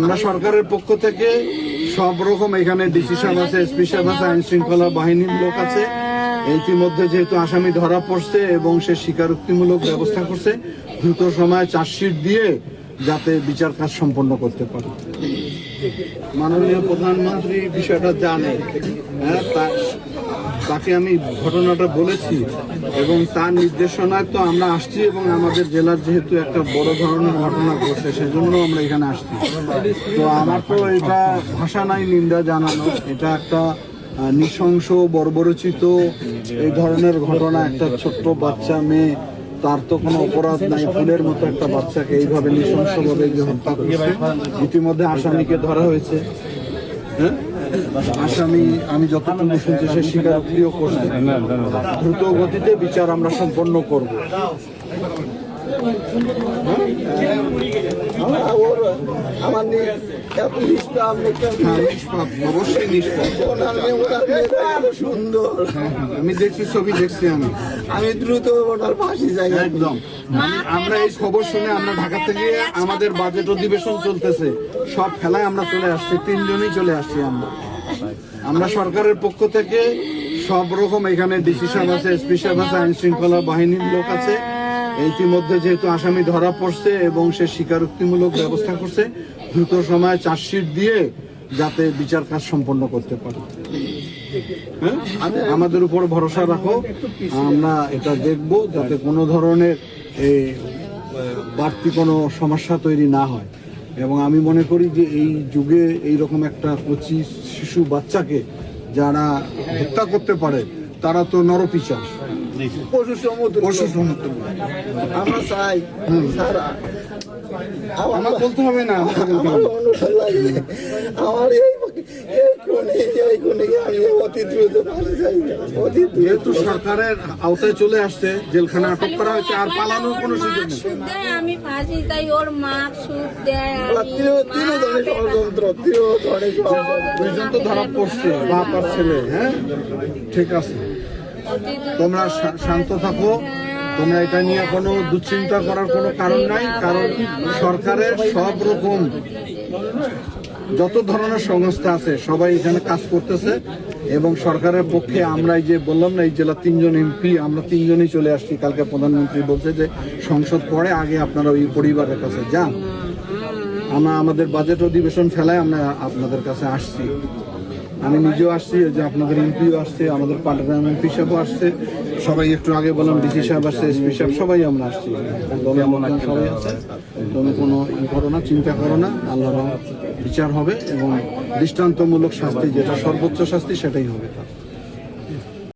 আমরা সরকারের পক্ষ থেকে সব রকম এখানে ডিসি সাহেব আছে, এসপি সাহেব আছে, আইন শৃঙ্খলা বাহিনীর লোক আছে। ইতিমধ্যে যেহেতু আসামি ধরা পড়ছে এবং সে স্বীকারোক্তিমূলক ব্যবস্থা করছে, দ্রুত সময়ে চার্জশিট দিয়ে যাতে বিচার কাজ সম্পন্ন করতে পারে। মাননীয় প্রধানমন্ত্রী বিষয়টা জানে, হ্যাঁ, তাকে আমি ঘটনাটা বলেছি এবং তার নির্দেশনায় তো আমরা আসছি এবং আমাদের জেলার যেহেতু একটা বড় ধরনের ঘটনা ঘটছে সেজন্য আমরা এখানে আসছি। তো আমার তো এটা ভাষা নাই নিন্দা জানানো, এটা একটা নৃশংস বর্বরচিত এই ধরনের ঘটনা। একটা ছোট্ট বাচ্চা মেয়ে, তার তো কোনো অপরাধ নাই, ফুলের মতো একটা বাচ্চাকে এইভাবে নৃশংসভাবে হত্যা করেছে। ইতিমধ্যে আসামিকে ধরা হয়েছে, হ্যাঁ, আসামি আমি যতটুকু শুনছি সে স্বীকারোক্তিও করছে। দ্রুত গতিতে বিচার আমরা সম্পন্ন করব। আমার অবশ্যই নিষ্পাপ। সুন্দর, আমি দেখছি, ছবি দেখছি আমি দ্রুত ওনার ফাঁসি যাই একদম। আমরা এই খবর শুনে আমরা ঢাকা থেকে, আমাদের বাজেট অধিবেশন চলতেছে, সব খেলায় আমরা চলে আসছি, তিনজনই চলে আসছি। আমরা সরকারের পক্ষ থেকে সব রকম এখানে ডিসি সাহেব আছে, এসপি সাহেব আছে, আইন শৃঙ্খলা বাহিনীর লোক আছে। ইতিমধ্যে যেহেতু আসামি ধরা পড়ছে এবং সে স্বীকারোক্তিমূলক ব্যবস্থা করছে, দ্রুত সময়ে চার্জশিট দিয়ে যাতে বিচার কাজ সম্পন্ন করতে পারে। হ্যাঁ, আমাদের উপর ভরসা রাখো, আমরা এটা দেখব যাতে কোনো ধরনের বাড়তি কোনো সমস্যা তৈরি না হয়। এবং আমি মনে করি যে এই যুগে এইরকম একটা কচি শিশু বাচ্চাকে যারা হত্যা করতে পারে তারা তো নরপিশাচ, পশু সমুদ্র। আমরা চাই আমার বলতে হবে না, আমার যেহেতু সরকারের আওতায় চলে আসছে, জেলখানা আটক করা হয়েছে, আর পালানোর কোনো সুযোগ নেই। আমি ফাঁসি চাই, ওর মা সুদ দেয়। দুইজন তো ধরা পড়ছে, বাপ আর ছেলে। হ্যাঁ, ঠিক আছে, তোমরা শান্ত থাকো, তোমরা এটা নিয়ে কোনো দুশ্চিন্তা করার কোনো কারণ নাই। কারণ সরকারের সব রকম যত ধরনের সংস্থা আছে সবাই এখানে কাজ করতেছে এবং সরকারের পক্ষে আমরা এই যে বললাম না, এই জেলার 3 জন এমপি, আমরা 3 জনই চলে আসছি। কালকে প্রধানমন্ত্রী বলছে যে সংসদ পরে আগে আপনারা ওই পরিবারের কাছে যান। আমরা আমাদের বাজেট অধিবেশন ফেলায় আমরা আপনাদের কাছে আসছি। আমি নিজেও আসছি, যে আপনাদের এমপিও আসছে, আমাদের পাটগ্রাম এমপি সাহেবও আসছে, সবাই একটু আগে বললাম ডিসি সাহেব আসছে, এসপি সাহেব, সবাই আমরা আসছি। সবাই আছে, তুমি কোনো করো না, চিন্তা করো না, আল্লাহর বিচার হবে এবং দৃষ্টান্তমূলক শাস্তি, যেটা সর্বোচ্চ শাস্তি সেটাই হবে।